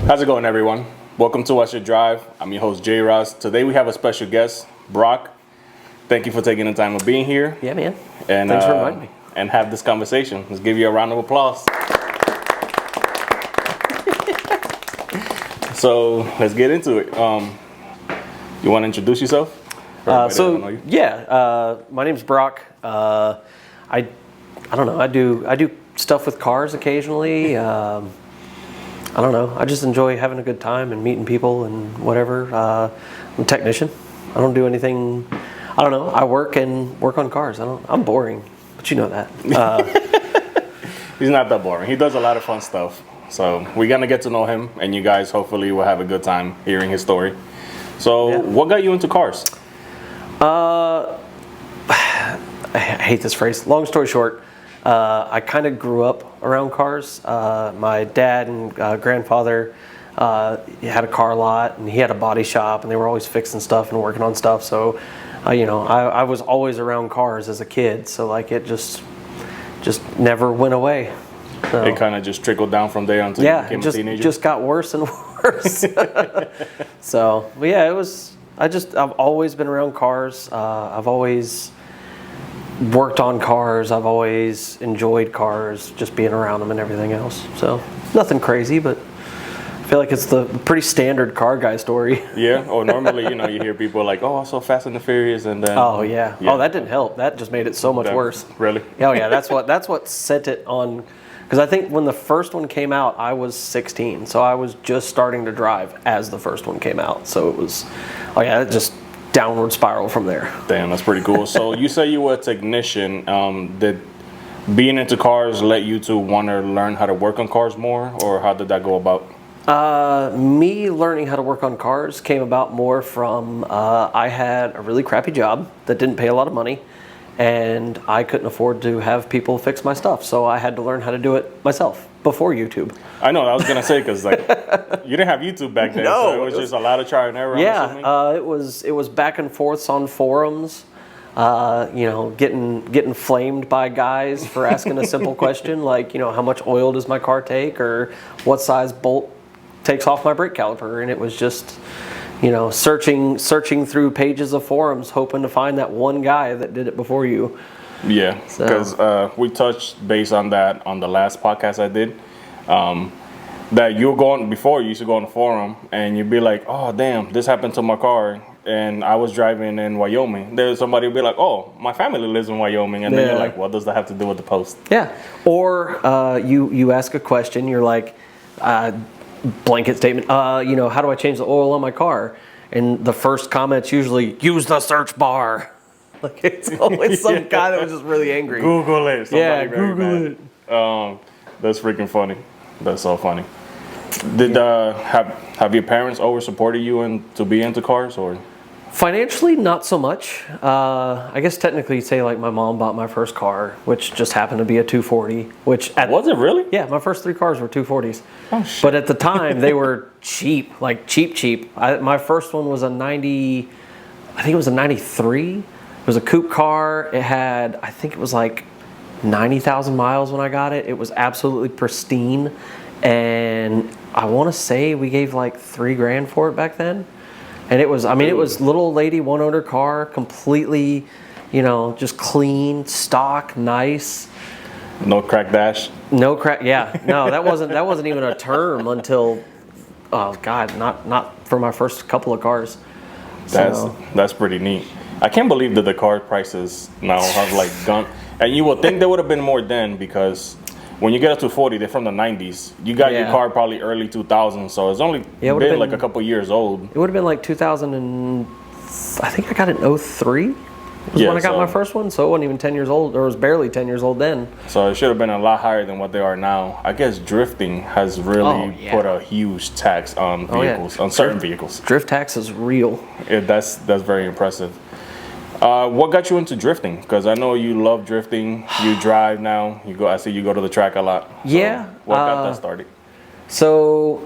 How's it going, everyone? Welcome to What's Your Drive. I'm your host, RodZ. Today we have a special guest, Broc. Thank you for taking the time of being here. Yeah, man. And, thanks for inviting me. And have this conversation. Let's give you a round of applause. So let's get into it. You want to introduce yourself? My name's Broc. I don't know. I do stuff with cars occasionally. I don't know. I just enjoy having a good time and meeting people and whatever. I'm a technician. I don't do anything. I don't know. I work on cars. I'm boring, but you know that. He's not that boring. He does a lot of fun stuff. So we're gonna get to know him, and you guys hopefully will have a good time hearing his story. So, What got you into cars? I hate this phrase. Long story short, I kind of grew up around cars. My dad and grandfather had a car lot, and he had a body shop, and they were always fixing stuff and working on stuff. So, I was always around cars as a kid. So, like, it just never went away. So, it kind of just trickled down from there until you became a teenager? It just got worse and worse. So, but yeah, I've always been around cars. I've always worked on cars. I've always enjoyed cars, just being around them and everything else. So, nothing crazy, but I feel like it's the pretty standard car guy story. Yeah, or normally, you hear people like, oh, so Fast and the Furious, and then... Oh, yeah. Oh, that didn't help. That just made it so much worse. Really? Oh, yeah, that's what set it on... Because I think when the first one came out, I was 16. So I was just starting to drive as the first one came out. So it was, it just downward spiral from there. Damn, that's pretty cool. So you say you were a technician. Did being into cars let you to want to learn how to work on cars more? Or how did that go about? Me learning how to work on cars came about more from I had a really crappy job that didn't pay a lot of money. And I couldn't afford to have people fix my stuff, so I had to learn how to do it myself before YouTube. I know, I was gonna say, because like you didn't have YouTube back then, no, so it was just a lot of trial and error. Yeah, it was back and forths on forums. Getting flamed by guys for asking a simple question like, how much oil does my car take, or what size bolt takes off my brake caliper, and it was just. Searching through pages of forums, hoping to find that one guy that did it before you. Yeah, because we touched base on that on the last podcast I did. That you used to go on the forum and you'd be like, oh, damn, this happened to my car. And I was driving in Wyoming. There's somebody who'd be like, oh, my family lives in Wyoming. And then you're like, what does that have to do with the post? Yeah. Or you ask a question, you're like, blanket statement, how do I change the oil on my car? And the first comment's usually, use the search bar. Like, it's always some guy that was just really angry. Google it. Google it. That's freaking funny. That's so funny. Did have your parents always supported you to be into cars, or? Financially, not so much. I guess technically you'd say like my mom bought my first car, which just happened to be a 240. Was it really? Yeah, my first 3 cars were 240s. Oh shit! But at the time they were cheap, like cheap. My first one was a 90. I think it was a 93. It was a coupe car. It had, I think it was like 90,000 miles when I got it. It was absolutely pristine, and I want to say we gave like $3,000 for it back then. And it was little lady one owner car, completely, just clean, stock, nice. No crack dash. No crack. Yeah, no, that wasn't even a term until, oh God, not for my first couple of cars. That's pretty neat. I can't believe that the car prices now have like gone. And you would think there would have been more then, because when you get up to 40, they're from the 90s. You got your car probably early 2000s, so it's only been like a couple years old. It would have been like 2000 and I think I got it in 03 was when I got my first one, so it wasn't even 10 years old, or it was barely 10 years old then. So it should have been a lot higher than what they are now. I guess drifting has really put a huge tax on vehicles, on certain vehicles. Drift tax is real. Yeah, that's very impressive. What got you into drifting? Because I know you love drifting. You drive now. I see you go to the track a lot. So yeah. What got that started? So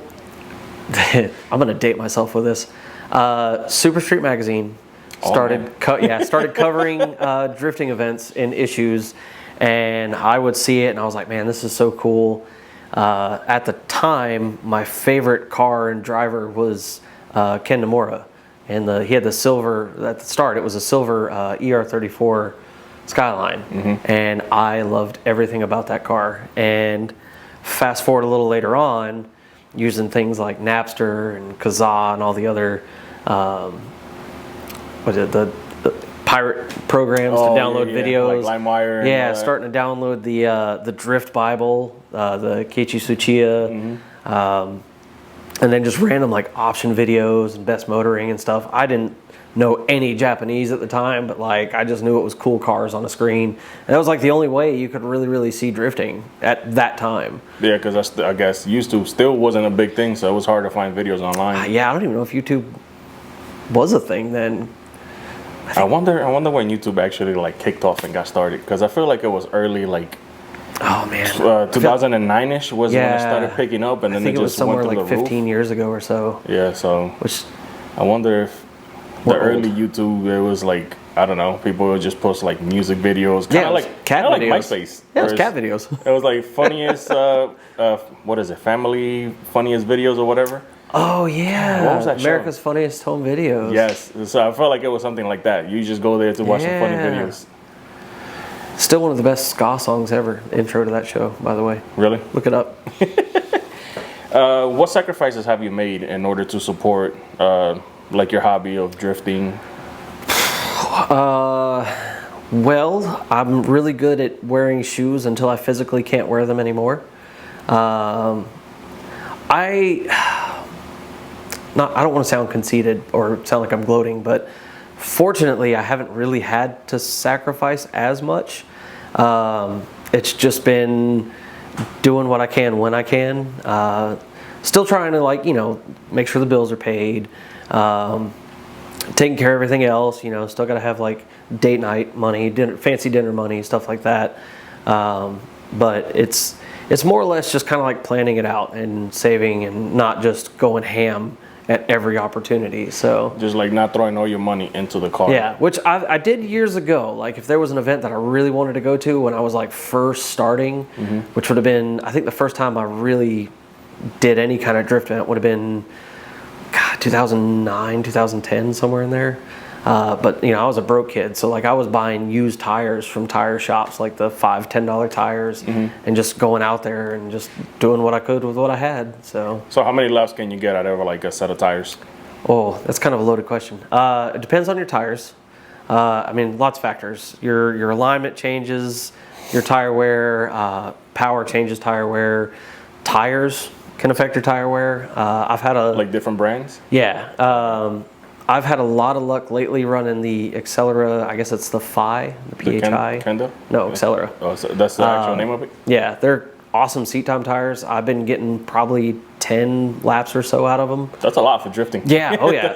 I'm gonna date myself with this. Super Street Magazine started covering drifting events and issues, and I would see it, and I was like, man, this is so cool. At the time, my favorite car and driver was Ken Nomura, and he had the silver at the start. It was a silver ER34 Skyline, and I loved everything about that car. And fast forward a little later on, using things like Napster and Kazaa and all the other the pirate programs to download videos, like LimeWire. Yeah, starting to download the Drift Bible, the Keiichi Tsuchiya, and then just random like option videos and best motoring and stuff. I didn't know any Japanese at the time, but like I just knew it was cool cars on a screen, and that was like the only way you could really see drifting at that time. Yeah, because I guess YouTube still wasn't a big thing, so it was hard to find videos online. Yeah, I don't even know if YouTube was a thing then. I wonder when YouTube actually like kicked off and got started, because I feel like it was early, like 2009ish was when it started picking up, and then it just somewhere went through like the 15 roof. years ago or so. Yeah, so Which I wonder if the early YouTube, it was like, I don't know, people would just post like music videos, kind of like cat like videos. MySpace. Yeah, it was cat videos. It was like funniest, what is it, family funniest videos or whatever. Oh yeah, what was that America's show? Funniest Home Videos. Yes, so I felt like it was something like that. You just go there to watch some funny videos. Still one of the best ska songs ever. Intro to that show, by the way. Really? Look it up. What sacrifices have you made in order to support like your hobby of drifting? Well, I'm really good at wearing shoes until I physically can't wear them anymore. I don't want to sound conceited or sound like I'm gloating, but fortunately I haven't really had to sacrifice as much. It's just been doing what I can when I can. Still trying to, like, make sure the bills are paid, taking care of everything else, still got to have like date night money, fancy dinner money, stuff like that. But it's more or less just kind of like planning it out and saving and not just going ham at every opportunity. So just like not throwing all your money into the car. Yeah, which I did years ago. Like if there was an event that I really wanted to go to when I was like first starting, which would have been, I think the first time I really did any kind of drift event would have been 2009, 2010, somewhere in there. But I was a broke kid, so like I was buying used tires from tire shops, like the $5, $10 tires, and just going out there and just doing what I could with what I had. So how many laps can you get out of like a set of tires? Oh, that's kind of a loaded question. It depends on your tires. Lots of factors. Your alignment changes, your tire wear, power changes tire wear, tires can affect your tire wear. I've had like different brands? Yeah. I've had a lot of luck lately running the Accelera. I guess it's the PHI, the PHI. Kendo? No, Accelera. Oh, so that's the actual name of it? Yeah, they're awesome seat time tires. I've been getting probably 10 laps or so out of them. That's a lot for drifting. Yeah, oh yeah.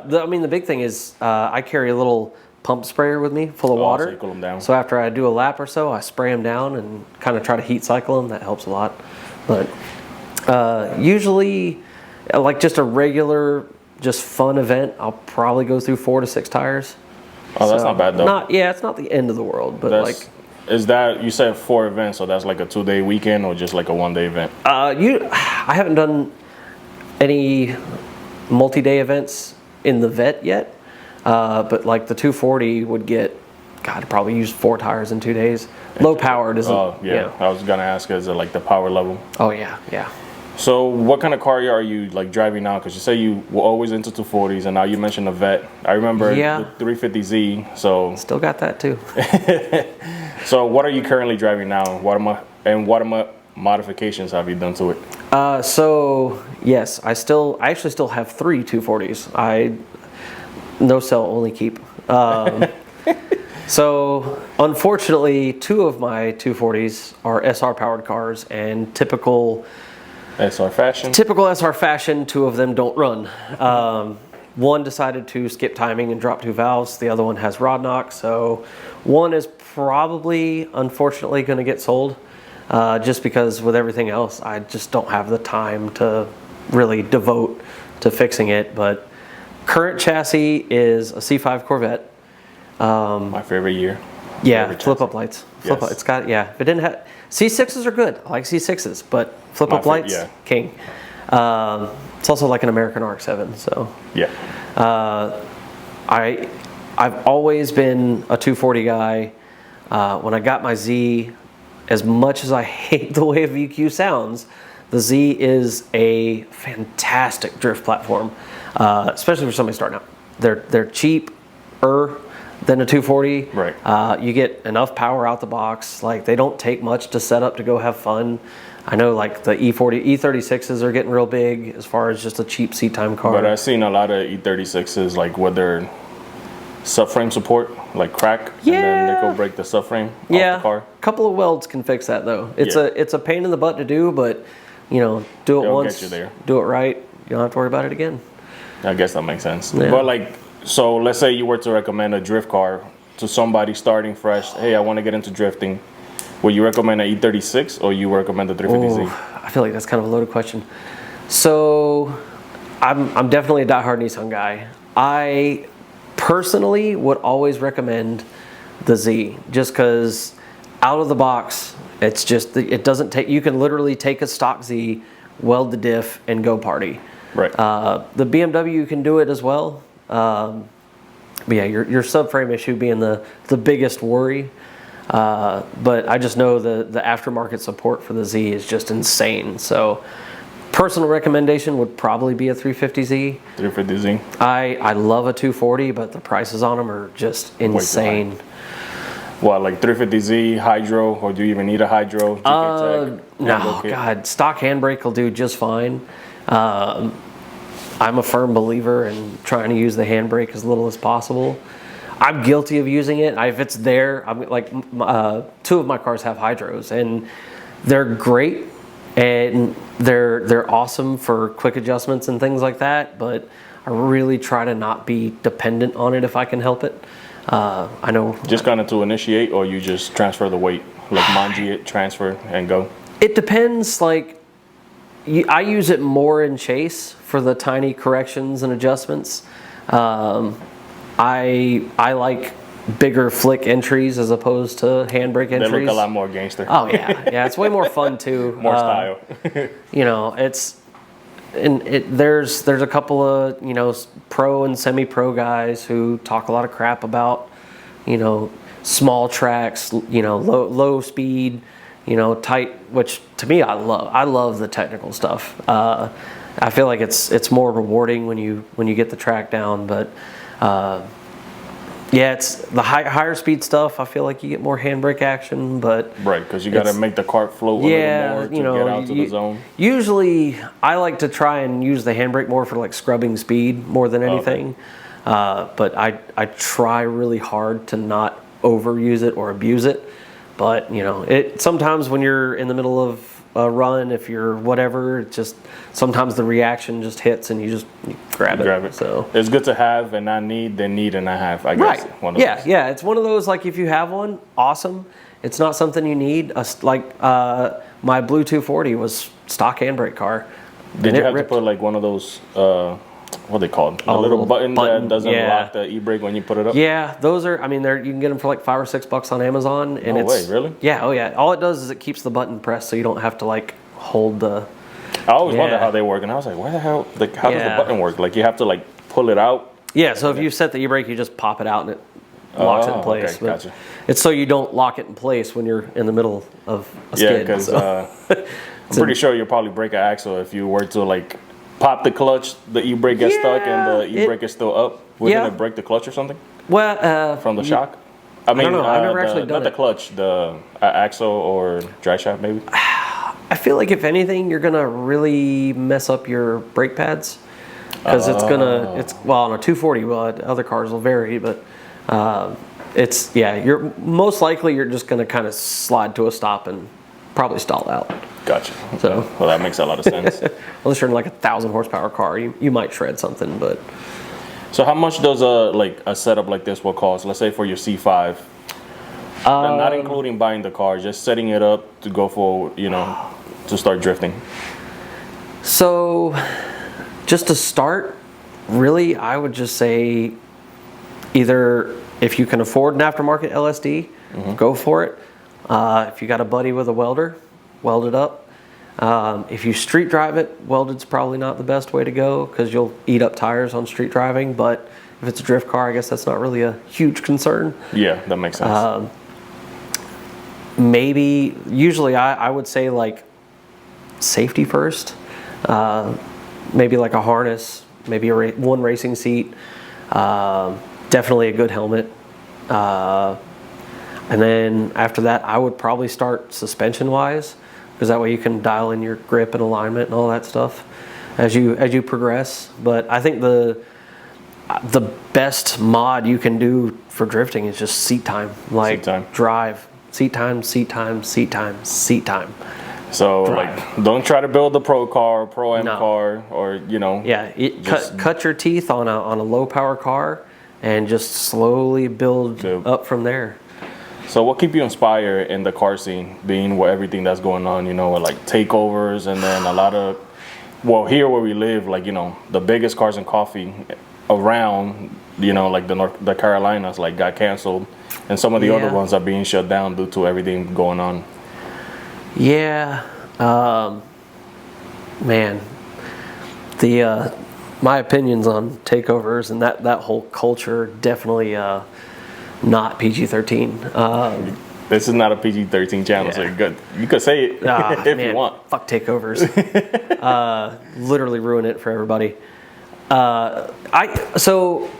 The big thing is I carry a little pump sprayer with me full of water. So you cool them down. So after I do a lap or so, I spray them down and kind of try to heat cycle them. That helps a lot. But usually, like just a regular, just fun event, I'll probably go through 4 to 6 tires. Oh, that's not bad though. It's not the end of the world, but is that, you said 4 events, so that's like a 2-day weekend or just like a 1-day event? I haven't done any multi-day events in the vet yet, but like the 240 would get, I'd probably use 4 tires in 2 days. Low powered isn't. Oh yeah, I was gonna ask, is it like the power level? Oh yeah. So what kind of car are you like driving now? Because you say you were always into 240s, and now you mentioned the vet. I remember the 350Z. So still got that too. So what are you currently driving now? What modifications have you done to it? So yes, I actually still have 3 240s. No sell, only keep. So unfortunately, 2 of my 240s are SR powered cars, and typical SR fashion, 2 of them don't run. One decided to skip timing and drop 2 valves. The other one has rod knock. So one is probably, unfortunately, going to get sold just because with everything else, I just don't have the time to really devote to fixing it. But current chassis is a C5 Corvette. My favorite year. Yeah, Every flip chassis. up lights. Flip Yes. up. It's got, yeah. If it didn't have, C6s are good. I like C6s, but flip up lights, yeah. king. It's also like an American RX-7, so. Yeah. I've always been a 240 guy. When I got my Z, as much as I hate the way a VQ sounds, the Z is a fantastic drift platform, especially for somebody starting out. They're cheaper than a 240. Right. You get enough power out the box. Like, they don't take much to set up to go have fun. I know, like, the E36s are getting real big as far as just a cheap seat time car. But I've seen a lot of E36s, like, with their subframe support, like, crack, and then they go break the subframe off the car. A couple of welds can fix that, though. It's a pain in the butt to do, but, you know, do it once, get you there. do it right, you don't have to worry about it again. I guess that makes sense. Yeah. But, like, so let's say you were to recommend a drift car to somebody starting fresh. Hey, I want to get into drifting. Would you recommend an E36 or you recommend the 350Z? I feel like that's kind of a loaded question. So, I'm definitely a diehard Nissan guy. I personally would always recommend the Z, just because out of the box, it's just, it doesn't take, you can literally take a stock Z, weld the diff, and go party. Right. The BMW can do it as well. But yeah, your subframe issue being the biggest worry. But I just know the aftermarket support for the Z is just insane. So personal recommendation would probably be a 350Z. 350Z. I love a 240, but the prices on them are just insane. Well, like 350Z, hydro, or do you even need a hydro? No, God, stock handbrake will do just fine. I'm a firm believer in trying to use the handbrake as little as possible. I'm guilty of using it. If it's there, I'm like, two of my cars have hydros, and they're great, and they're awesome for quick adjustments and things like that. But I really try to not be dependent on it if I can help it. I know. Just kind of to initiate, or you just transfer the weight, like manji it, transfer, and go. It depends. Like, I use it more in chase for the tiny corrections and adjustments. I like bigger flick entries as opposed to handbrake entries. They look a lot more gangster. Oh yeah, yeah, it's way more fun too. More style. You know, there's a couple of, you know, pro and semi-pro guys who talk a lot of crap about, you know, small tracks, you know, low speed, you know, tight, which to me I love the technical stuff. I feel like it's more rewarding when you get the track down, but yeah, it's the higher speed stuff. I feel like you get more handbrake action, but right, because you got to make the cart float a little more to get out to the zone. Usually, I like to try and use the handbrake more for like scrubbing speed more than anything. But I try really hard to not overuse it or abuse it. But you know, sometimes when you're in the middle of a run, if you're whatever, it just sometimes the reaction just hits and you grab it. So it's good to have and not need, then need and not have. I guess. Right. One of those. Yeah. It's one of those, like, if you have one, awesome. It's not something you need. My Blue 240 was stock handbrake car. Did you have to put like one of those? What are they called? A little button that doesn't lock the e-brake when you put it up? Yeah, those are, I mean, you can get them for like $5 or $6 on Amazon. And no way, really? Yeah, oh yeah. All it does is it keeps the button pressed so you don't have to like hold the... I always wondered how they work, and I was like, why the hell, like, how does the button work? Like, you have to like pull it out? Yeah, so if you set the e-brake, you just pop it out and it locks it in place. Okay, gotcha. It's so you don't lock it in place when you're in the middle of a skid. Yeah, because I'm pretty sure you'll probably break an axle if you were to like pop the clutch, the e-brake gets stuck, and the e-brake is still up. Wouldn't it break the clutch or something? Well, from the shock? I mean, don't know. I've never actually done not the clutch, the axle or drive shaft maybe. I feel like if anything, you're gonna really mess up your brake pads because on a 240. Well, other cars will vary, but you're most likely you're just gonna kind of slide to a stop and probably stall out. Gotcha. So, well, that makes a lot of sense. Unless you're in like a 1,000 horsepower car, you might shred something, but. So how much does a setup like this will cost? Let's say for your C5, and not including buying the car, just setting it up to go for, you know, to start drifting. So, just to start, really, I would just say either if you can afford an aftermarket LSD, go for it. If you got a buddy with a welder, weld it up. If you street drive it, welded's probably not the best way to go because you'll eat up tires on street driving. But if it's a drift car, I guess that's not really a huge concern. Yeah, that makes sense. Maybe, usually I would say like safety first. Maybe like a harness, maybe one racing seat, definitely a good helmet. And then after that, I would probably start suspension wise, because that way you can dial in your grip and alignment and all that stuff as you progress. But I think the best mod you can do for drifting is just seat time. Like Seat time. drive, seat time, seat time, seat time, seat time. So Drive. like, don't try to build the pro car, pro M No. car, or Yeah, cut your teeth on a low power car and just slowly build up from there. So what keep you inspired in the car scene, being with everything that's going on, with like takeovers and then a lot of, well, here where we live, like, the biggest cars and coffee around, like the Carolinas, like got canceled, and some of the other ones are being shut down due to everything going on. Yeah, man, my opinions on takeovers and that whole culture definitely not PG-13. This is not a PG-13 channel, so you're good. You could say it if you want. Fuck takeovers. Literally ruin it for everybody. So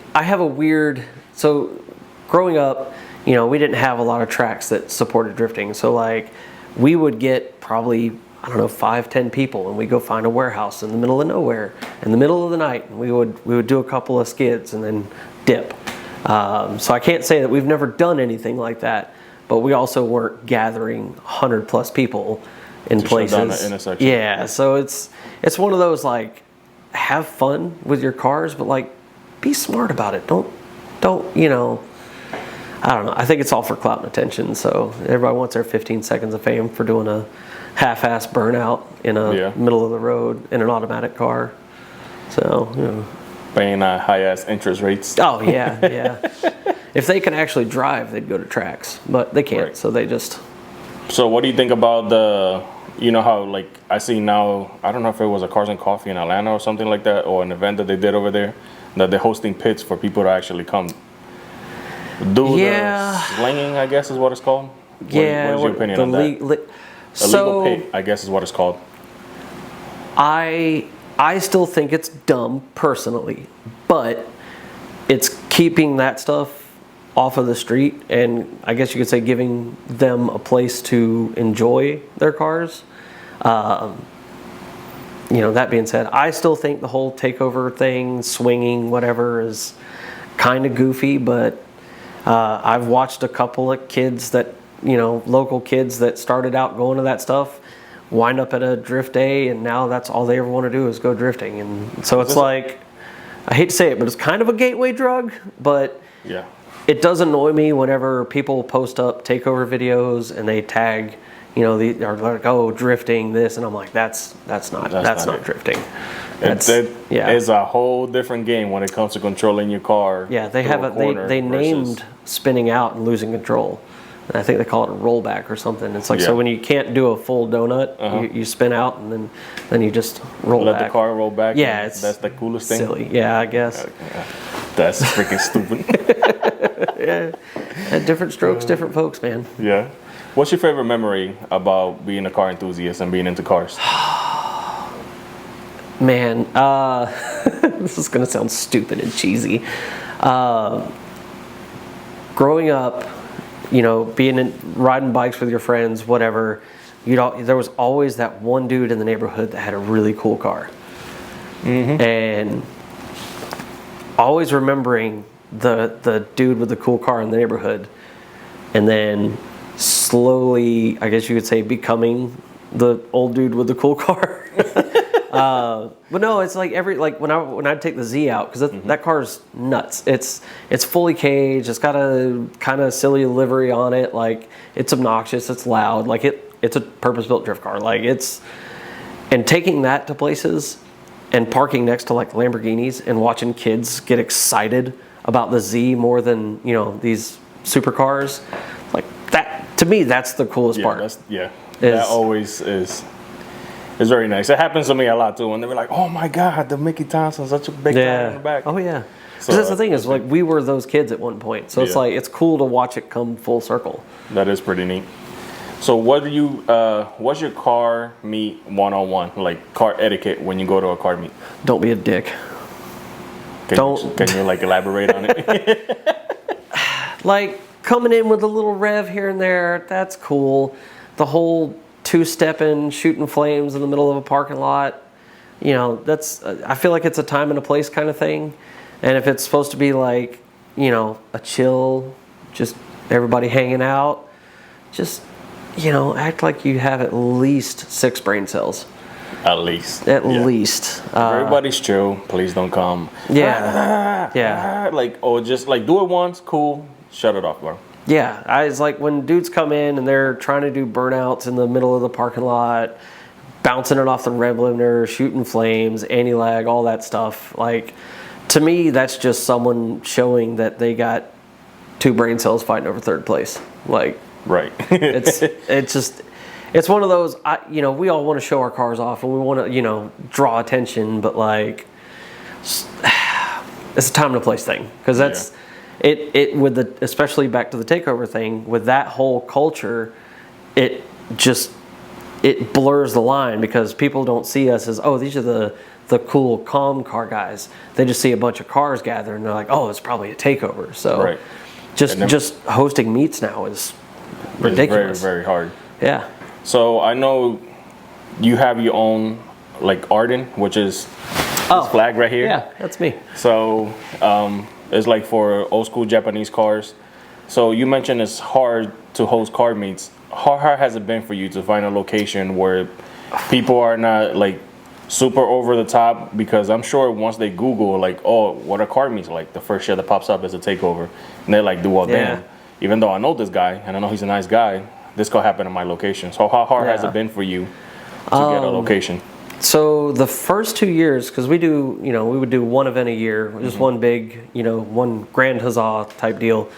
growing up, we didn't have a lot of tracks that supported drifting. So like we would get probably, 5-10 people, and we go find a warehouse in the middle of nowhere in the middle of the night, and we would do a couple of skids and then dip. So I can't say that we've never done anything like that, but we also weren't gathering 100 plus people in places. Shut down the intersection. Yeah, so it's one of those, like, have fun with your cars, but like be smart about it. Don't I don't know. I think it's all for clout and attention. So everybody wants their 15 seconds of fame for doing a half-ass burnout in a middle of the road in an automatic car. So, Paying high-ass interest rates. Oh, yeah. If they can actually drive, they'd go to tracks. But they can't, right. So they just... So what do you think about how, like, I see now, I don't know if it was a Cars and Coffee in Atlanta or something like that, or an event that they did over there, that they're hosting pits for people to actually come do the slinging, I guess is what it's called. What is your opinion on that? A legal pit, I guess is what it's called. I still think it's dumb, personally, but it's keeping that stuff off of the street, and I guess you could say giving them a place to enjoy their cars. That being said, I still think the whole takeover thing, swinging, whatever, is kind of goofy, but I've watched a couple of kids that, local kids that started out going to that stuff, wind up at a drift day, and now that's all they ever want to do is go drifting. And so it's like, I hate to say it, but it's kind of a gateway drug, but yeah, it does annoy me whenever people post up takeover videos and they tag, are like, oh, drifting this, and I'm like, that's not drifting. It's a whole different game when it comes to controlling your car. Yeah, they named spinning out and losing control. And I think they call it a rollback or something. It's like, so when you can't do a full donut, you spin out and then you just roll back. Let the car roll back. Yeah, that's the coolest thing. Silly. Yeah, I guess. That's freaking stupid. Yeah, different strokes, different folks, man. Yeah. What's your favorite memory about being a car enthusiast and being into cars? Man, this is gonna sound stupid and cheesy. Growing up, riding bikes with your friends, whatever, there was always that one dude in the neighborhood that had a really cool car. Mm-hmm. And always remembering the dude with the cool car in the neighborhood, and then slowly, I guess you could say, becoming the old dude with the cool car. But no, it's like when I'd take the Z out, because that car's nuts. It's fully caged. It's got a kind of silly livery on it. Like, it's obnoxious. It's loud. Like, it's a purpose-built drift car. Like, and taking that to places and parking next to like Lamborghinis and watching kids get excited about the Z more than these supercars. Like, to me, that's the coolest part. That always is. It's very nice. It happens to me a lot too. When they were like, "Oh my God, the Mickey Thompson's such a big guy in the back." Oh yeah. So that's the thing is like we were those kids at one point. So it's like it's cool to watch it come full circle. That is pretty neat. So what do you? What's your car meet 101? Like car etiquette when you go to a car meet? Don't be a dick. Can you like elaborate on it? Like coming in with a little rev here and there. That's cool. The whole two-stepping, shooting flames in the middle of a parking lot. You know, that's. I feel like it's a time and a place kind of thing. And if it's supposed to be like, you know, a chill, just everybody hanging out, just, you know, act like you have at least 6 brain cells. At least. At least. Everybody's chill. Please don't come. Yeah. Like, or just like do it once. Cool. Shut it off, bro. Yeah. It's like when dudes come in and they're trying to do burnouts in the middle of the parking lot, bouncing it off the rev limiter, shooting flames, anti-lag, all that stuff. Like, to me, that's just someone showing that they got 2 brain cells fighting over 3rd place. Like, right. It's one of those, you know, we all want to show our cars off and we want to, you know, draw attention, but like, it's a time and a place thing. Because that's, it with the, especially back to the takeover thing, with that whole culture, it blurs the line because people don't see us as, oh, these are the cool, calm car guys. They just see a bunch of cars gather and they're like, oh, it's probably a takeover. So just hosting meets now is ridiculous. It's very, very hard. Yeah. So I know you have your own like Arden, which is this flag right here. Yeah, that's me. So it's like for old school Japanese cars. So you mentioned it's hard to host car meets. How hard has it been for you to find a location where people are not like super over the top? Because I'm sure once they Google like, oh, what are car meets like, the first shit that pops up is a takeover, and they're like, well, damn. Even though I know this guy and I know he's a nice guy, this could happen in my location. So how hard has it been for you to get a location? So the first 2 years, because we do, you know, we would do one event a year, just one big, you know, one grand huzzah type deal.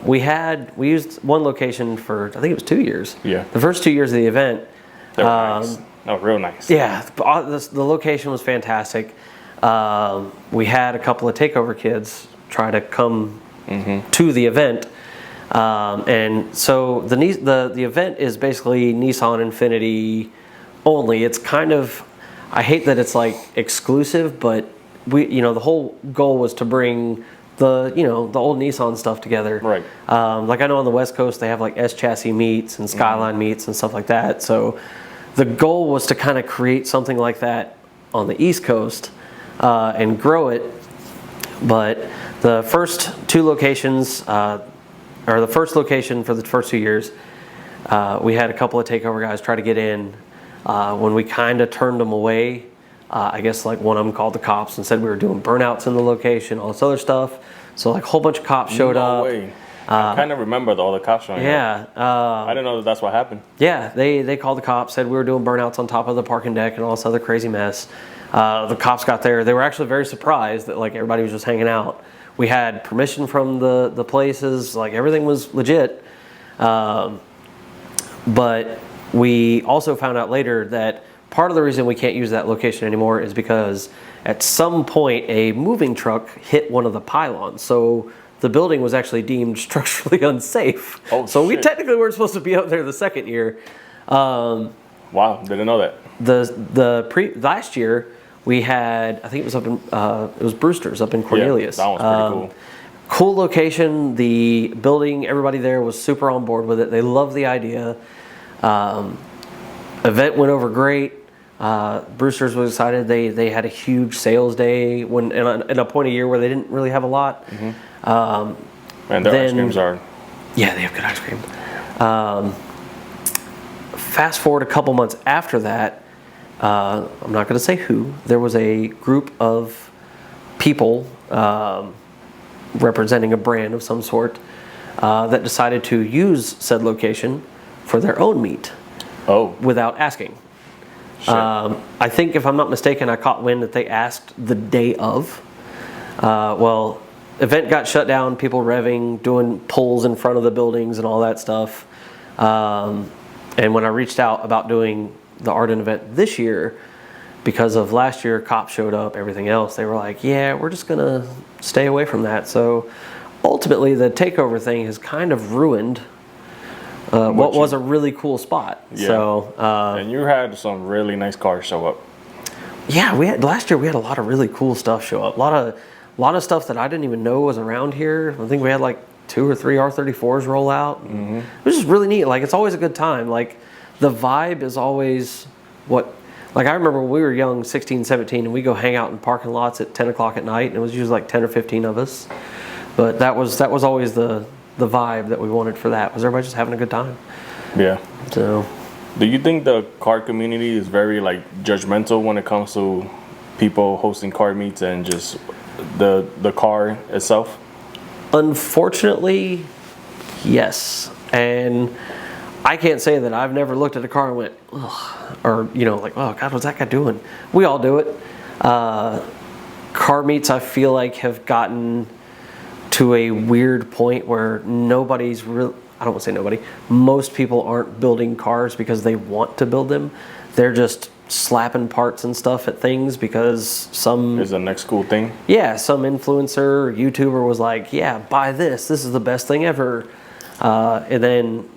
We used one location for, I think it was 2 years. Yeah. The first 2 years of the event. They were nice. Oh, real nice. Yeah, the location was fantastic. We had a couple of takeover kids try to come to the event. And so the event is basically Nissan Infiniti only. It's kind of, I hate that it's like exclusive, but the whole goal was to bring the old Nissan stuff together. Right. Like I know on the West Coast they have like S chassis meets and Skyline meets and stuff like that. So the goal was to kind of create something like that on the East Coast and grow it. But the first 2 locations, or the first location for the first 2 years, we had a couple of takeover guys try to get in. When we kind of turned them away, I guess like one of them called the cops and said we were doing burnouts in the location, all this other stuff. So like a whole bunch of cops showed up. Way. I kind of remember all the cops showing up. I didn't know that's what happened. Yeah, they called the cops, said we were doing burnouts on top of the parking deck and all this other crazy mess. The cops got there. They were actually very surprised that like everybody was just hanging out. We had permission from the places, like everything was legit. But we also found out later that part of the reason we can't use that location anymore is because at some point a moving truck hit one of the pylons. So the building was actually deemed structurally unsafe. Oh, so shit. We technically weren't supposed to be up there the second year. Wow, didn't know that. Last year we had, I think it was up in it was Brewster's up in Cornelius. Yeah, that one's pretty cool. Cool location. The building, everybody there was super on board with it. They loved the idea. Event went over great. Brewster's was excited. They had a huge sales day in a point of year where they didn't really have a lot. And their ice creams are. Yeah, they have good ice cream. Fast forward a couple months after that, I'm not going to say who. There was a group of people representing a brand of some sort that decided to use said location for their own meet. Oh. Without asking. I think, if I'm not mistaken, I caught wind that they asked the day of. Event got shut down, people revving, doing pulls in front of the buildings and all that stuff. And when I reached out about doing the Arden event this year, because of last year, cops showed up, everything else, they were like, yeah, we're just going to stay away from that. So ultimately, the takeover thing has kind of ruined what was a really cool spot. Yeah. So, and you had some really nice cars show up. Yeah, last year we had a lot of really cool stuff show up. A lot of stuff that I didn't even know was around here. I think we had like 2 or 3 R34s roll out. It was just really neat. Like, it's always a good time. Like, the vibe is always what. Like, I remember when we were young, 16, 17, and we go hang out in parking lots at 10 o'clock at night, and it was usually like 10 or 15 of us. But that was always the vibe that we wanted for that, was everybody just having a good time. Yeah. So, do you think the car community is very like judgmental when it comes to people hosting car meets and just the car itself? unfortunately, yes. And I can't say that I've never looked at a car and went, ugh, or, you know, like, oh God, what's that guy doing? We all do it. Car meets, I feel like, have gotten to a weird point where nobody's really, I don't want to say nobody, most people aren't building cars because they want to build them. They're just slapping parts and stuff at things because some is the next cool thing. Yeah, some influencer or YouTuber was like, yeah, buy this. This is the best thing ever. And then,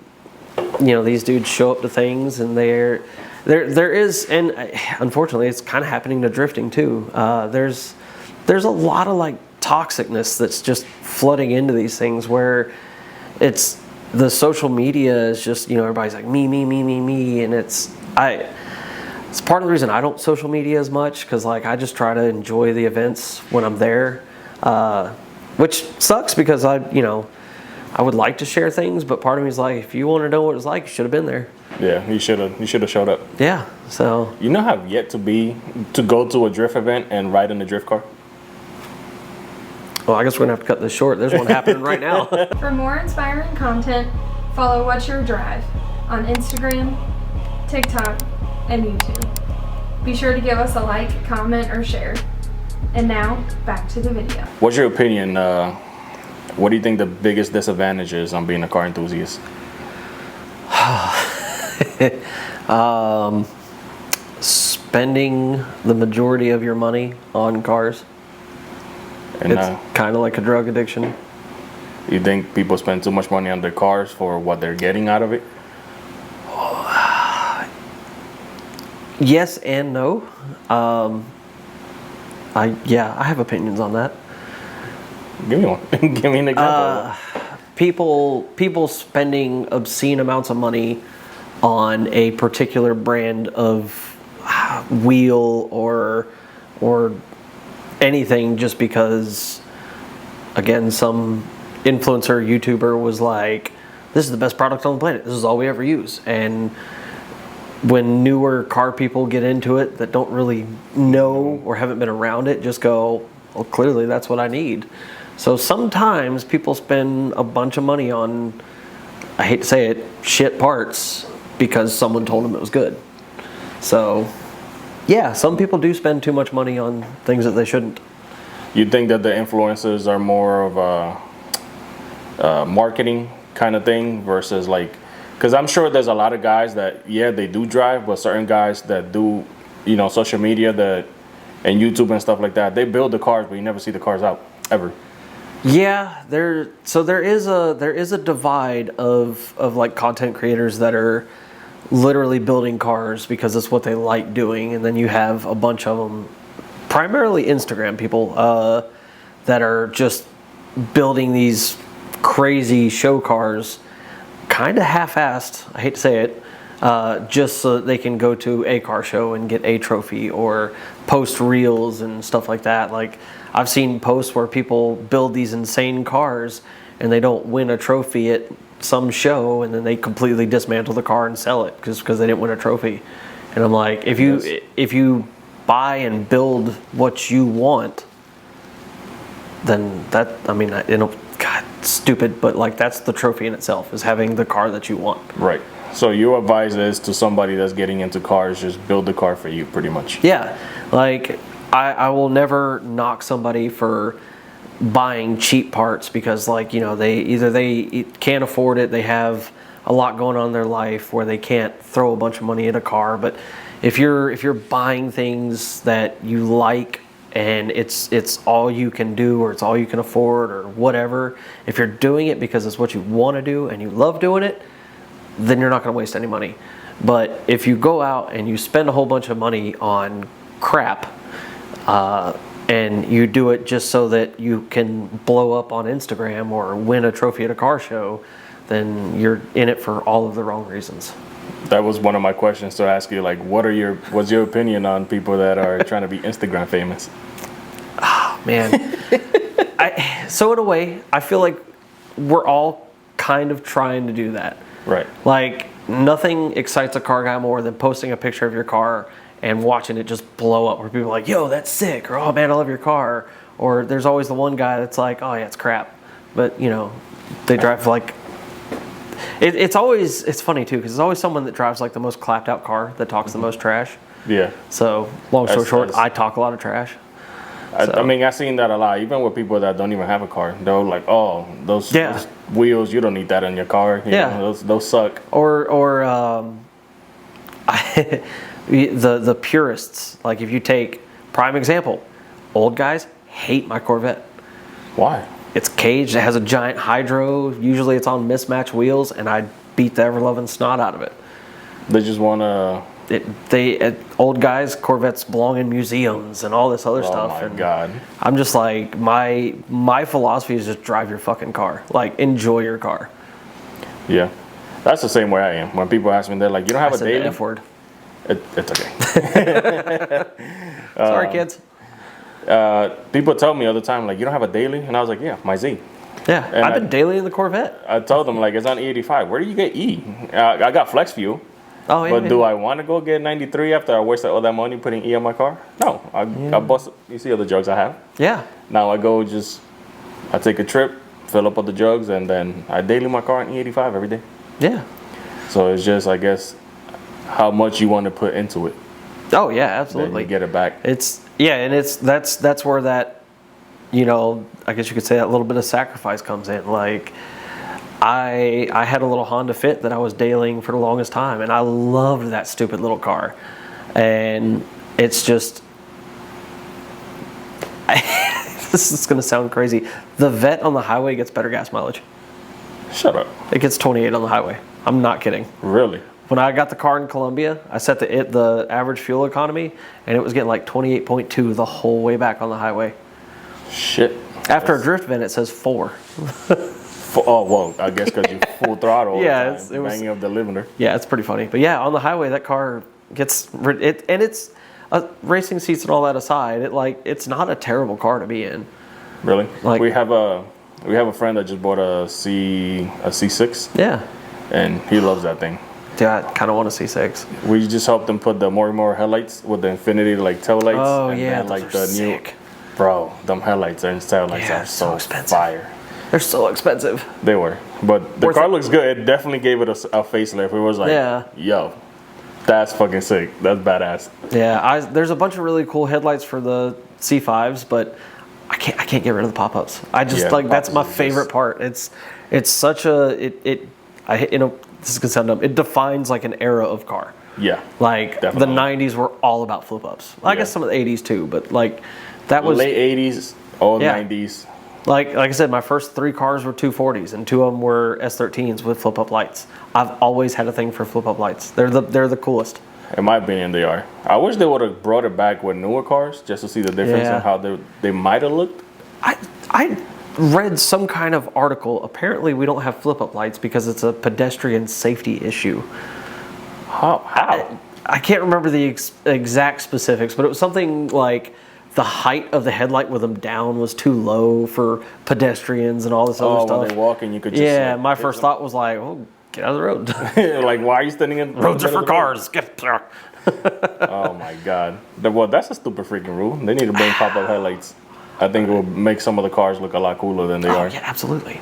you know, these dudes show up to things and there is, and unfortunately it's kind of happening to drifting too. There's a lot of like toxicness that's just flooding into these things where it's, the social media is just, you know, everybody's like me, and it's part of the reason I don't social media as much, because like I just try to enjoy the events when I'm there, which sucks because I would like to share things, but part of me is like, if you want to know what it's like, you should have been there. Yeah, you should have showed up. Yeah, so you know, have yet to go to a drift event and ride in a drift car. Well, I guess we're gonna have to cut this short. There's one happening right now. For more inspiring content, follow What's Your Drive on Instagram, TikTok, and YouTube. Be sure to give us a like, comment, or share. And now, back to the video. What's your opinion? What do you think the biggest disadvantage is on being a car enthusiast? Spending the majority of your money on cars. And, it's kind of like a drug addiction. You think people spend too much money on their cars for what they're getting out of it? Yes and no. I have opinions on that. Give me one. Give me an example. People spending obscene amounts of money on a particular brand of wheel or anything just because, again, some influencer YouTuber was like, this is the best product on the planet, this is all we ever use. And when newer car people get into it that don't really know or haven't been around it, just go, well, clearly that's what I need. So sometimes people spend a bunch of money on, I hate to say it, shit parts because someone told them it was good. So yeah, some people do spend too much money on things that they shouldn't. You think that the influencers are more of a marketing kind of thing versus like, because I'm sure there's a lot of guys that, yeah, they do drive, but certain guys that do, you know, social media and YouTube and stuff like that, they build the cars, but you never see the cars out ever. Yeah, there is a divide of like content creators that are literally building cars because it's what they like doing, and then you have a bunch of them, primarily Instagram people, that are just building these crazy show cars, kind of half-assed, I hate to say it, just so that they can go to a car show and get a trophy or post reels and stuff like that. Like, I've seen posts where people build these insane cars and they don't win a trophy at some show, and then they completely dismantle the car and sell it because they didn't win a trophy. And I'm like, if you buy and build what you want, then that, I mean, God, stupid, but like that's the trophy in itself, is having the car that you want. Right. So your advice is to somebody that's getting into cars, just build the car for you, pretty much. Yeah, like I will never knock somebody for buying cheap parts because, like, you know, they can't afford it, they have a lot going on in their life where they can't throw a bunch of money at a car. But if you're buying things that you like and it's all you can do or it's all you can afford or whatever, if you're doing it because it's what you want to do and you love doing it, then you're not going to waste any money. But if you go out and you spend a whole bunch of money on crap, and you do it just so that you can blow up on Instagram or win a trophy at a car show, then you're in it for all of the wrong reasons. That was one of my questions to ask you. Like, what's your opinion on people that are trying to be Instagram famous? Oh, man. So in a way, I feel like we're all kind of trying to do that. Right. Like, nothing excites a car guy more than posting a picture of your car and watching it just blow up, where people are like, yo, that's sick, or oh man, I love your car. Or there's always the one guy that's like, oh yeah, it's crap. But, you know, they drive like, it's funny too, because there's always someone that drives like the most clapped out car that talks the most trash. Yeah. So, long story short, I talk a lot of trash. I mean, I've seen that a lot, even with people that don't even have a car. They're like, oh, those wheels, you don't need that in your car. You know, those suck. Or the purists, like if you take prime example, old guys hate my Corvette. Why? It's caged, it has a giant hydro, usually it's on mismatched wheels, and I beat the ever-loving snot out of it. They just want to... Old guys, Corvettes belong in museums and all this other stuff. Oh my God. I'm just like, my philosophy is just drive your fucking car. Like, enjoy your car. Yeah. That's the same way I am. When people ask me, they're like, you don't have a daily? The F word. It's okay. Sorry, kids. People tell me all the time, like, you don't have a daily? And I was like, yeah, my Z. Yeah, and I've been daily in the Corvette. I told them, like, it's on E85. Where do you get E? I got flex fuel. Oh, yeah. But do I want to go get 93 after I wasted all that money putting E on my car? No. I bust. You see all the jugs I have? Yeah. Now I take a trip, fill up all the jugs, and then I daily my car on E85 every day. Yeah. So it's just, I guess, how much you want to put into it. Oh yeah, absolutely. Then you get it back. And that's where that, you know, I guess you could say that little bit of sacrifice comes in. Like, I had a little Honda Fit that I was dailying for the longest time, and I loved that stupid little car. And it's just, this is gonna sound crazy. The Vet on the highway gets better gas mileage. Shut up. It gets 28 on the highway. I'm not kidding. Really? When I got the car in Colombia, I set the average fuel economy, and it was getting like 28.2 the whole way back on the highway. Shit. After a drift vent, it says 4. Oh, well, I guess because you full throttle. Yeah, it was banging up the limiter. Yeah, it's pretty funny. But yeah, on the highway, that car gets it, and it's racing seats and all that aside. It's not a terrible car to be in. Really? Like, we have a friend that just bought a C6. Yeah. And he loves that thing. Yeah, I kind of want a C6. We just helped them put the more headlights with the infinity like tail lights. Oh and yeah, then, like those are sick. New, bro, them headlights and tail lights are so expensive. fire. They're so expensive. They were, but the car looks good. It definitely gave it a facelift. It was like, yo, that's fucking sick. That's badass. Yeah, there's a bunch of really cool headlights for the C5s, but I can't get rid of the pop-ups. I just that's my favorite part. It's such a this is gonna sound dumb. It defines like an era of car. Yeah. Like definitely. The 90s were all about flip-ups. I guess some of the 80s too, but like that was late 80s, old 90s. Like I said, my first 3 cars were 240s, and 2 of them were S13s with flip-up lights. I've always had a thing for flip-up lights. They're the coolest. In my opinion, they are. I wish they would have brought it back with newer cars just to see the difference in how they might have looked. I read some kind of article. Apparently, we don't have flip-up lights because it's a pedestrian safety issue. How? I can't remember the exact specifics, but it was something like the height of the headlight with them down was too low for pedestrians and all this other stuff. When they walk and you could just... my first thought was like, oh, get out of the road. Like, why are you standing in... Roads are for cars. Get there. Oh, my God. Well, that's a stupid freaking rule. They need to bring pop-up headlights. I think it will make some of the cars look a lot cooler than they are. Yeah, absolutely.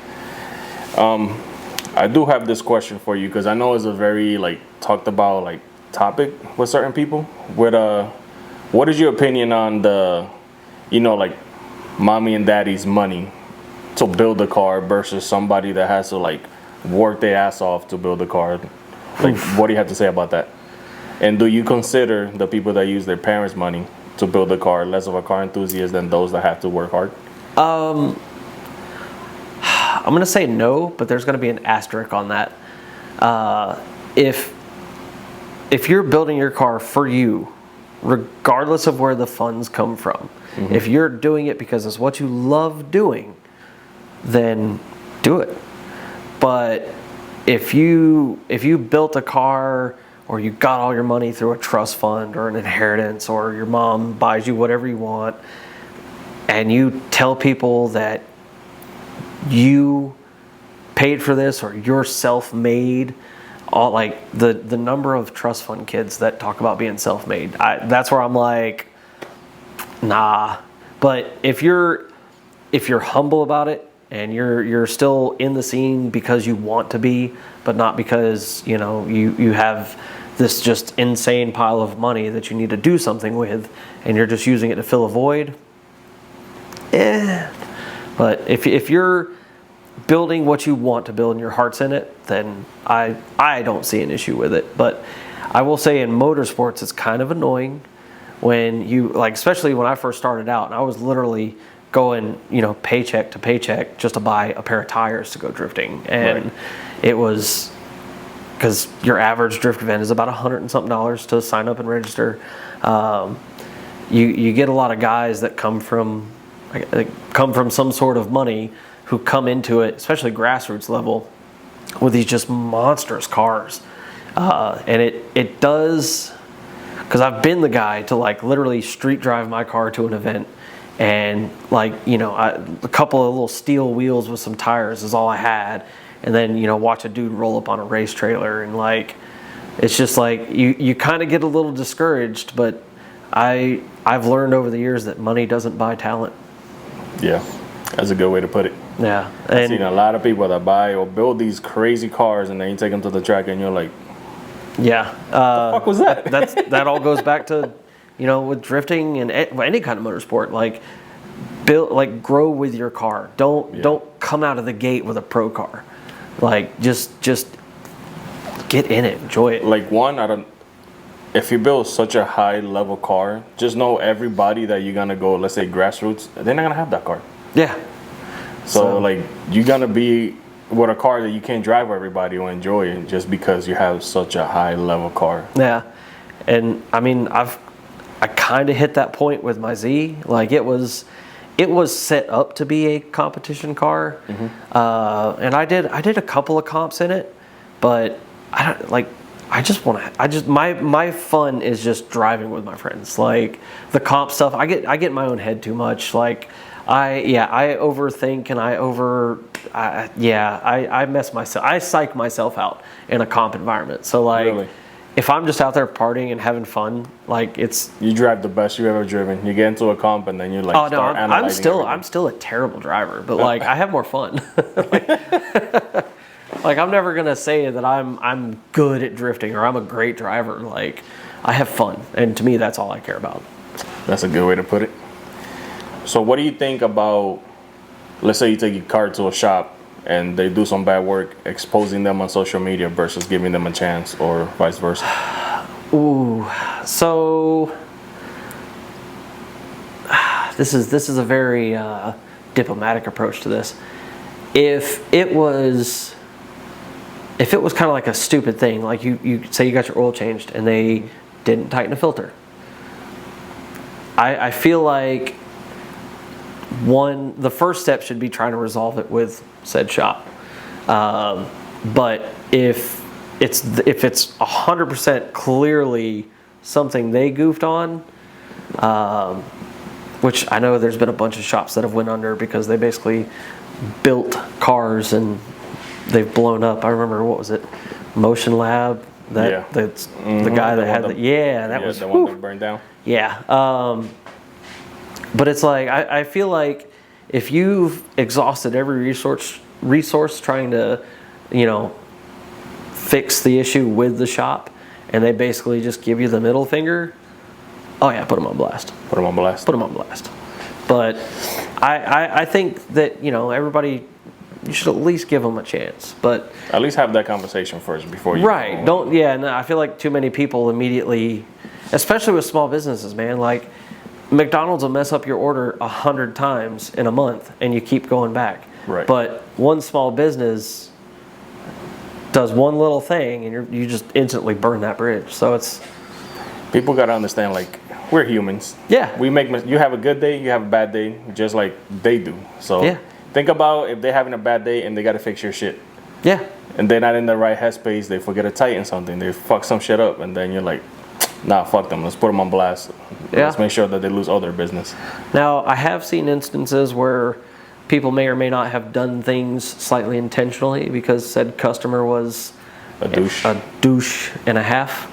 I do have this question for you because I know it's a very talked about topic with certain people. What is your opinion on the, mommy and daddy's money to build a car versus somebody that has to work their ass off to build a car. Like, what do you have to say about that? And do you consider the people that use their parents' money to build a car less of a car enthusiast than those that have to work hard? I'm going to say no, but there's going to be an asterisk on that. If you're building your car for you, regardless of where the funds come from, if you're doing it because it's what you love doing, then do it. But if you built a car, or you got all your money through a trust fund or an inheritance, or your mom buys you whatever you want, and you tell people that you paid for this or you're self-made, all like the number of trust fund kids that talk about being self-made, that's where I'm like, nah. But if you're humble about it and you're still in the scene because you want to be, but not because you have this just insane pile of money that you need to do something with, and you're just using it to fill a void, But if you're building what you want to build and your heart's in it, then I don't see an issue with it. But I will say in motorsports, it's kind of annoying when you, like, especially when I first started out, and I was literally going, paycheck to paycheck just to buy a pair of tires to go drifting. And right. It was, because your average drift event is about $100 and something to sign up and register. You get a lot of guys that come from some sort of money who come into it, especially grassroots level, with these just monstrous cars. And it does, because I've been the guy to like literally street drive my car to an event, and a couple of little steel wheels with some tires is all I had, and then watch a dude roll up on a race trailer, and like it's just like you kind of get a little discouraged. But I've learned over the years that money doesn't buy talent. Yeah, that's a good way to put it. Yeah, I've seen a lot of people that buy or build these crazy cars, and then you take them to the track, and you're like, yeah, what the fuck was that? that all goes back to with drifting and any kind of motorsport, like grow with your car. Don't come out of the gate with a pro car. Like just get in it, enjoy it. Like if you build such a high level car, just know everybody that you're gonna go, let's say grassroots, they're not gonna have that car. Yeah. So like you're gonna be with a car that you can't drive where everybody will enjoy it just because you have such a high level car. Yeah. And I mean I kind of hit that point with my Z. Like it was set up to be a competition car. Mm-hmm. And I did a couple of comps in it, but my fun is just driving with my friends. Like the comp stuff, I get in my own head too much. Like I overthink and I mess myself. I psych myself out in a comp environment. So like, really? If I'm just out there partying and having fun, like you drive the best you've ever driven. You get into a comp and then you like. Oh no, I'm still a terrible driver, but like I have more fun. Like I'm never gonna say that I'm good at drifting or I'm a great driver. Like I have fun, and to me that's all I care about. That's a good way to put it. So what do you think about, let's say you take your car to a shop and they do some bad work, exposing them on social media versus giving them a chance, or vice versa? Ooh, so this is a very diplomatic approach to this. If it was kind of like a stupid thing, like you say you got your oil changed and they didn't tighten a filter, I feel like the first step should be trying to resolve it with said shop. But if it's 100% clearly something they goofed on, which I know there's been a bunch of shops that have went under because they basically built cars and they've blown up. I remember, what was it, Motion Lab? That's the guy that had that was the one that burned down. Yeah. But it's like I feel like if you've exhausted every resource trying to, fix the issue with the shop, and they basically just give you the middle finger, oh yeah, put them on blast. Put them on blast. But I think that everybody you should at least give them a chance. But at least have that conversation first before you. Right. Don't. Yeah. No, I feel like too many people immediately, especially with small businesses, man. Like McDonald's will mess up your order 100 times in a month, and you keep going back. Right. But one small business does one little thing, and you just instantly burn that bridge. So it's people gotta understand, like, we're humans. Yeah. We make you have a good day, you have a bad day, just like they do. So Yeah. think about if they're having a bad day and they gotta fix your shit, yeah. and they're not in the right headspace. They forget to tighten something. They fuck some shit up, and then you're like, nah, fuck them. Let's put them on blast. Yeah. Let's make sure that they lose all their business. Now, I have seen instances where people may or may not have done things slightly intentionally because said customer was A douche. a douche and a half.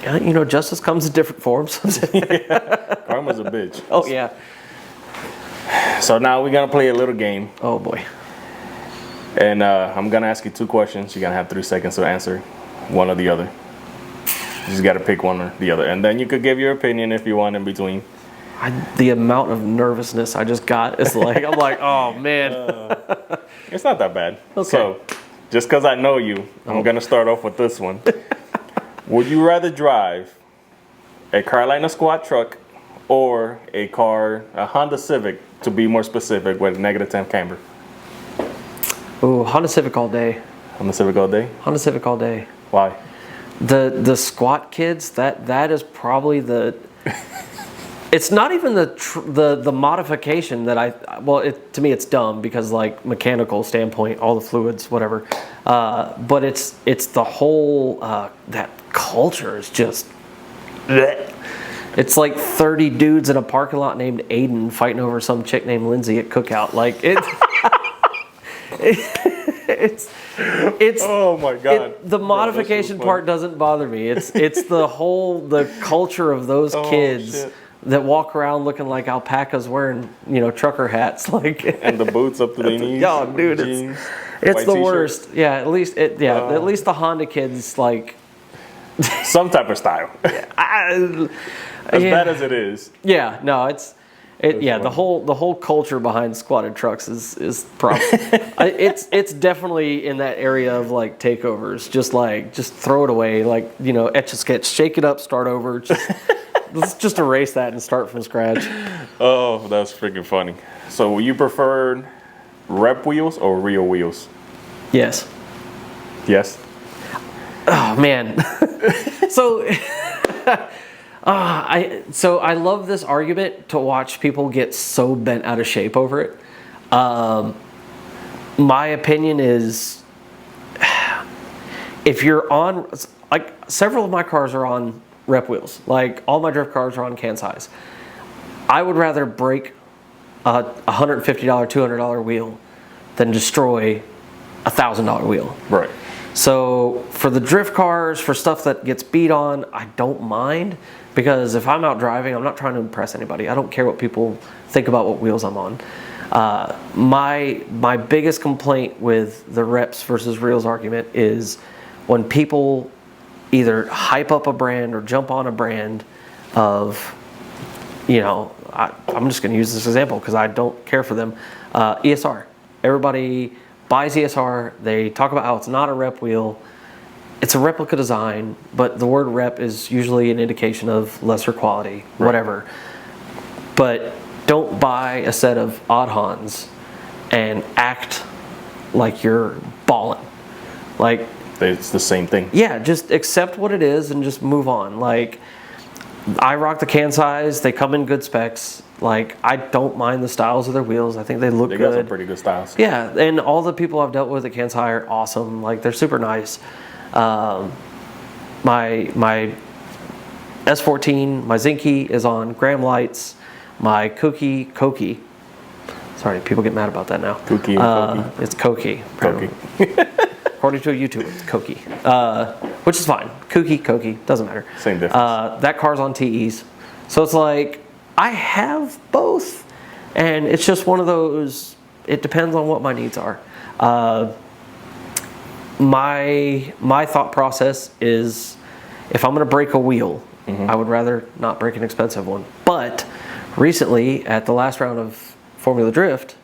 You know, justice comes in different forms. Karma's a bitch. Oh, yeah. So now we're gonna play a little game, Oh, boy. and I'm gonna ask you 2 questions. You're gonna have 3 seconds to answer one or the other. You just gotta pick one or the other, and then you could give your opinion if you want in between. The amount of nervousness I just got is like, I'm like, oh, man. It's not that bad. Okay. So, just because I know you, I'm gonna start off with this one. Would you rather drive a Carolina squat truck or a Honda Civic, to be more specific, with -10 camber? Ooh, Honda Civic all day. Honda Civic all day? Honda Civic all day. Why? The squat kids, that is probably the... It's not even the modification that to me it's dumb because like mechanical standpoint, all the fluids, whatever. But it's the whole that culture is just. Bleh. It's like 30 dudes in a parking lot named Aiden fighting over some chick named Lindsay at cookout. Like it. It's Oh my God. the modification part doesn't bother me. It's the culture of those kids. Shit. That walk around looking like alpacas wearing, trucker hats, like And the boots up to their knees. Yo, dude, jeans, it's white the t-shirt. worst. Yeah, at least at least the Honda kids like Some type of style. As bad as it is. Yeah, no, it's funny. the whole culture behind squatted trucks is probably it's definitely in that area of like takeovers. Just throw it away, like etch a sketch, shake it up, start over. Let's just erase that and start from scratch. Oh, that's freaking funny. So, you prefer rep wheels or real wheels? Yes. Yes. Oh man. So I love this argument to watch people get so bent out of shape over it. My opinion is if you're on, like, several of my cars are on rep wheels. Like, all my drift cars are on can size. I would rather break a $150, $200 wheel than destroy a $1,000 wheel. Right. So for the drift cars, for stuff that gets beat on, I don't mind, because if I'm out driving, I'm not trying to impress anybody. I don't care what people think about what wheels I'm on. My biggest complaint with the reps versus reels argument is when people either hype up a brand or jump on a brand of, I'm just going to use this example because I don't care for them. ESR. Everybody buys ESR. They talk about how it's not a rep wheel. It's a replica design, but the word rep is usually an indication of lesser quality, whatever. But don't buy a set of odd Hans and act like you're balling. Like, It's the same thing. yeah, just accept what it is and just move on. Like, I rock the can size. They come in good specs. Like, I don't mind the styles of their wheels. I think they look They good. got some pretty good styles. Yeah, and all the people I've dealt with at Kansai are awesome. Like, they're super nice. My S14, my Zinke is on Graham lights. My Koki. Sorry, people get mad about that now. Koki and Koki. It's Koki. Koki. According to a YouTuber, it's Koki. Which is fine. Koki, doesn't matter. Same difference. That car's on TEs. So it's like, I have both. And it's just one of those, it depends on what my needs are. My thought process is, if I'm going to break a wheel, I would rather not break an expensive one. But recently, at the last round of Formula Drift,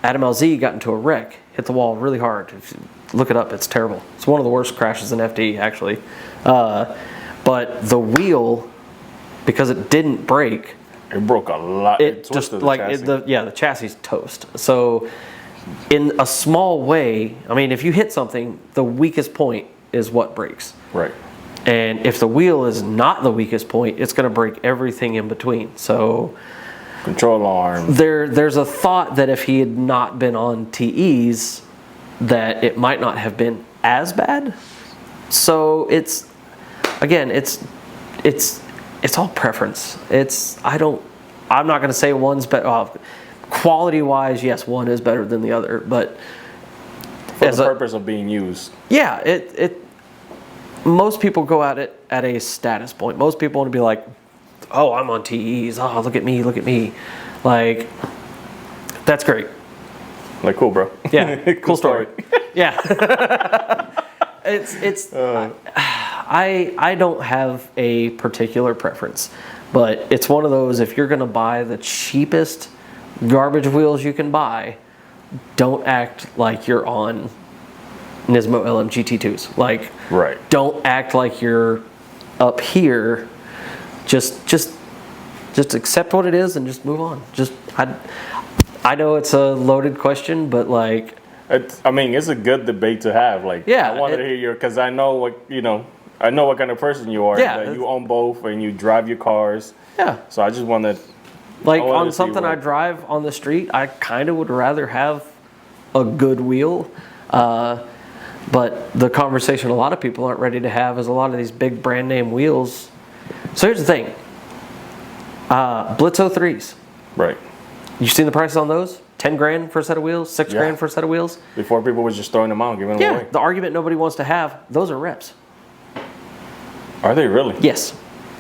Adam LZ got into a wreck, hit the wall really hard. If you look it up, it's terrible. It's one of the worst crashes in FD, actually. But the wheel, because it didn't break, it broke a lot. It just like the chassis is toast. So in a small way, I mean, if you hit something, the weakest point is what breaks. Right. And if the wheel is not the weakest point, it's going to break everything in between. So control arm. There's a thought that if he had not been on TEs, that it might not have been as bad. So it's all preference. I'm not going to say one's better. Quality wise, yes, one is better than the other, but for the purpose of being used. Yeah, most people go at it at a status point. Most people want to be like, oh, I'm on TEs. Oh, look at me. Like, that's great. Like, cool, bro. Yeah, cool story. Yeah. I don't have a particular preference, but it's one of those, if you're going to buy the cheapest garbage wheels you can buy, don't act like you're on Nismo LM GT2s. Like, right. Don't act like you're up here. Just accept what it is and just move on. I know it's a loaded question, but like, it's a good debate to have. Like, yeah, I wanted to hear because I know what kind of person you are. Yeah, that you own both and you drive your cars. Yeah. So I just wanted. Like on something I drive on the street, I kind of would rather have a good wheel. But the conversation a lot of people aren't ready to have is a lot of these big brand name wheels. So here's the thing. Blitz 03s. Right. You've seen the prices on those? 10 grand for a set of wheels, 6 grand for a set of wheels. Before people were just throwing them out, giving them away. The argument nobody wants to have, those are reps. Are they really? Yes.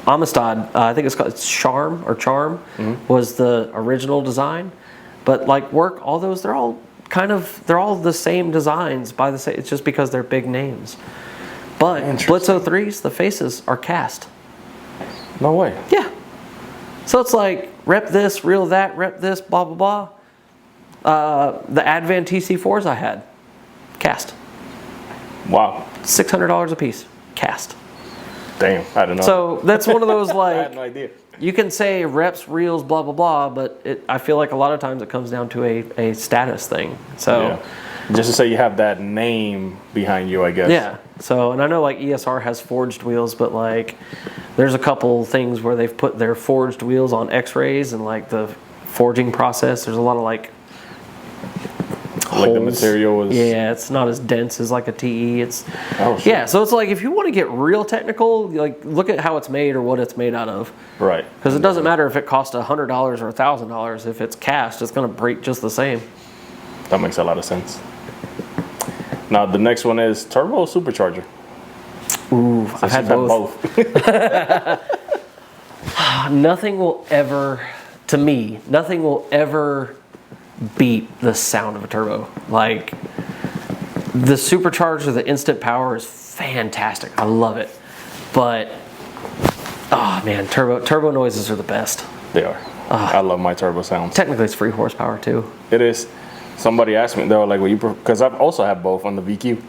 Amistad, I think it's called Charm, was the original design. But like Work, all those, they're all the same designs by the same, it's just because they're big names. But Blitz 03s, the faces are cast. No way. Yeah. So it's like, rep this, reel that, rep this, blah, blah, blah. The Advan TC4s I had, cast. Wow. $600 a piece, cast. Damn, I don't know. So that's one of those like, I had no idea. You can say reps, reels, blah, blah, blah, but I feel like a lot of times it comes down to a status thing. So just to say you have that name behind you, I guess. Yeah. So, and I know like ESR has forged wheels, but like there's a couple things where they've put their forged wheels on X-rays and like the forging process, there's a lot of like holes. Like the material is... Yeah, it's not as dense as like a TE. It's shit. Yeah, so it's like if you want to get real technical, like look at how it's made or what it's made out of. Right. Because it doesn't matter if it costs $100 or $1,000. If it's cast, it's going to break just the same. That makes a lot of sense. Now the next one is turbo or supercharger? Ooh, I've had both. Nothing will ever beat the sound of a turbo. Like the supercharger, the instant power is fantastic. I love it. But oh man, turbo noises are the best. They are. I love my turbo sounds. Technically, it's free horsepower too. It is. Somebody asked me, they were like, "Well, because I also have both on the VQ."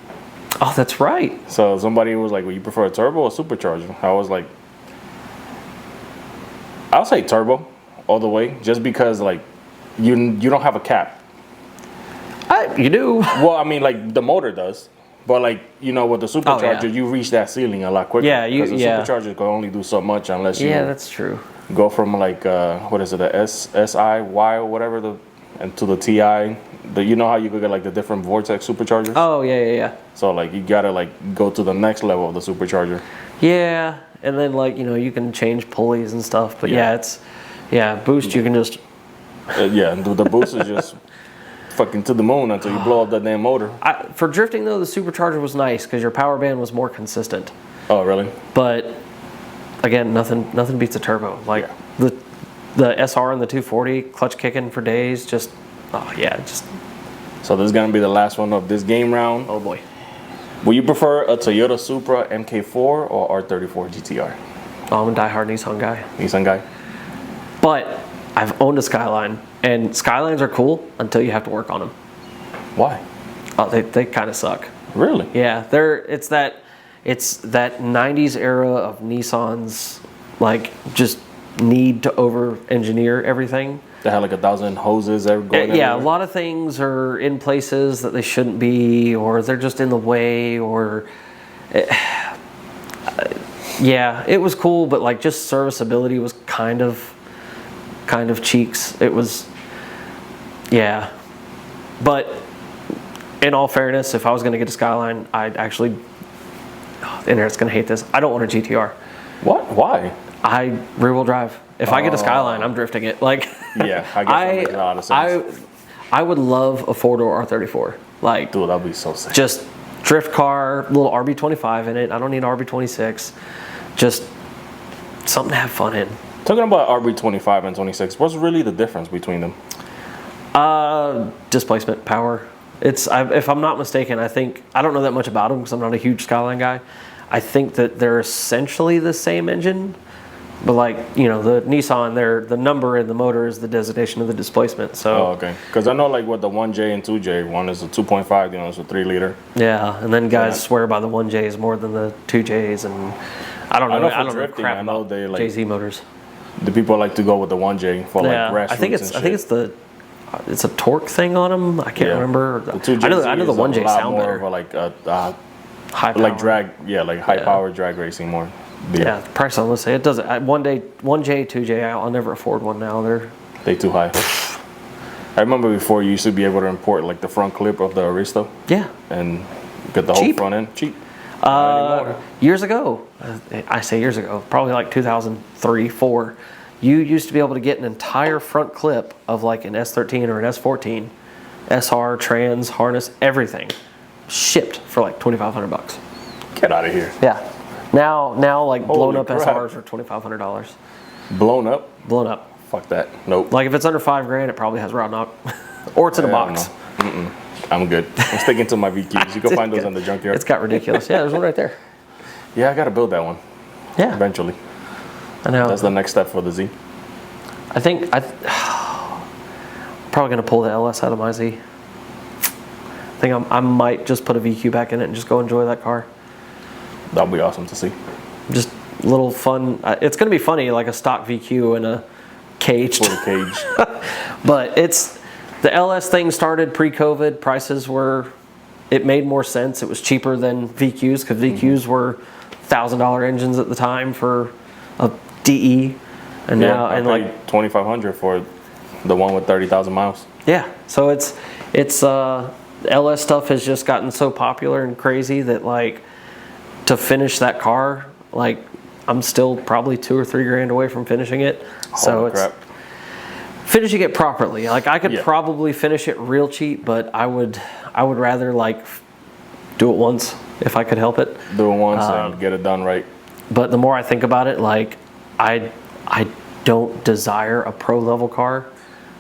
Oh, that's right. So somebody was like, "Well, you prefer a turbo or supercharger?" I was like, "I'll say turbo all the way, just because like you don't have a cap." You do. Well, I mean, like the motor does, but like with the supercharger, you reach that ceiling a lot quicker. Yeah, because the supercharger can only do so much unless you. Yeah, that's true. Go from like what is it, the SIY or whatever and to the TI. You know how you could get like the different vortex superchargers? Oh yeah. So like you gotta like go to the next level of the supercharger. Yeah, and then like you can change pulleys and stuff. But boost you can just. The boost is just fucking to the moon until you blow up that damn motor. For drifting though, the supercharger was nice because your power band was more consistent. Oh really? But again, nothing beats a turbo. Like the SR and the 240 clutch kicking for days. Just. So this is gonna be the last one of this game round. Oh boy. Will you prefer a Toyota Supra MK4 or R34 GTR? Oh, I'm a diehard Nissan guy. Nissan guy. But I've owned a Skyline And Skylines are cool until you have to work on them. Why? Oh, they kind of suck. Really? Yeah, it's that 90s era of Nissans, like, just need to over-engineer everything. They have like 1,000 hoses going everywhere. Yeah, a lot of things are in places that they shouldn't be, or they're just in the way, or... yeah, it was cool, but like just serviceability was kind of cheeks. It was, yeah. But in all fairness, if I was going to get a Skyline, I'd actually, the internet's going to hate this, I don't want a GTR. What? Why? I rear-wheel drive. If I get a Skyline, I'm drifting it. Like, yeah, I guess that makes a lot of sense. I would love a four-door R34. Like, dude, that'd be so sick. Just drift car, little RB25 in it. I don't need an RB26. Just something to have fun in. Talking about RB25 and 26, what's really the difference between them? Displacement, power. If I'm not mistaken, I don't know that much about them because I'm not a huge Skyline guy. I think that they're essentially the same engine, but like, you know, the Nissan, the number in the motor is the designation of the displacement. So. Oh, okay. Because I know like with the 1J and 2J, one is a 2.5, the other is a 3 liter. Yeah, and then guys swear by the 1Js more than the 2Js, and I don't know. I don't know crap about they like JZ motors. The people like to go with the 1J for like grassroots. I think it's a torque thing on them. I can't remember. The 2J I know the 1J sound better. More of a, like a high power. Like drag, like high power drag racing more. Yeah, the price on, let's say it doesn't. 1J, 2J, I'll never afford one now. They're too high. I remember before you used to be able to import like the front clip of the Aristo. Yeah. And get the whole front end cheap. Years ago, I say years ago, probably like 2003, 4, you used to be able to get an entire front clip of like an S13 or an S14, SR, trans, harness, everything, shipped for like $2,500. Get out of here. Yeah. Now like blown up crap. SRs are $2,500. Blown up? Blown up. Fuck that. Nope. Like if it's under $5,000, it probably has rod knock, or it's in a box. I'm good. I'm sticking to my VQs. You can find those in the junkyard. It's got ridiculous. Yeah, there's one right there. Yeah, I gotta build that one. Yeah. Eventually. I know. That's the next step for the Z. I think I'm probably gonna pull the LS out of my Z. I think I might just put a VQ back in it and just go enjoy that car. That'll be awesome to see. Just a little fun. It's gonna be funny, like a stock VQ in a caged. Full cage. But the LS thing started pre-COVID. Prices it made more sense. It was cheaper than VQs because VQs were $1,000 engines at the time for a DE, and now I and paid like $2,500 for the one with 30,000 miles. Yeah, so it's the LS stuff has just gotten so popular and crazy that like to finish that car, like I'm still probably $2,000 or $3,000 away from finishing it. Holy crap. Finishing it properly. Like I could probably finish it real cheap, but I would rather like do it once if I could help it. Do it once and get it done right. But the more I think about it, like I don't desire a pro level car.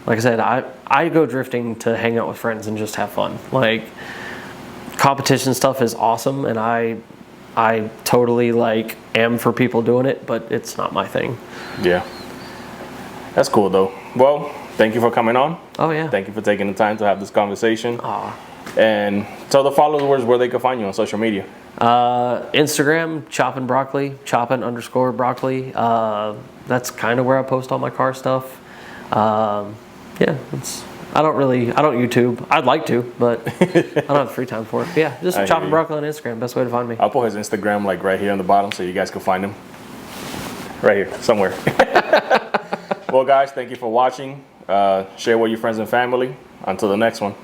Like I said, I go drifting to hang out with friends and just have fun. Like competition stuff is awesome, and I totally like am for people doing it, but it's not my thing. Yeah. That's cool though. Well, thank you for coming on. Oh yeah. Thank you for taking the time to have this conversation. Aw. And tell the followers where they can find you on social media. Instagram, choppin' broccoli, choppin_broccoli. That's kind of where I post all my car stuff. Yeah, I don't YouTube. I'd like to, but I don't have the free time for it. But yeah, just choppin' broccoli on Instagram. Best way to find me. I'll put his Instagram like right here on the bottom so you guys can find him. Right here, somewhere. Well, guys, thank you for watching. Share with your friends and family. Until the next one.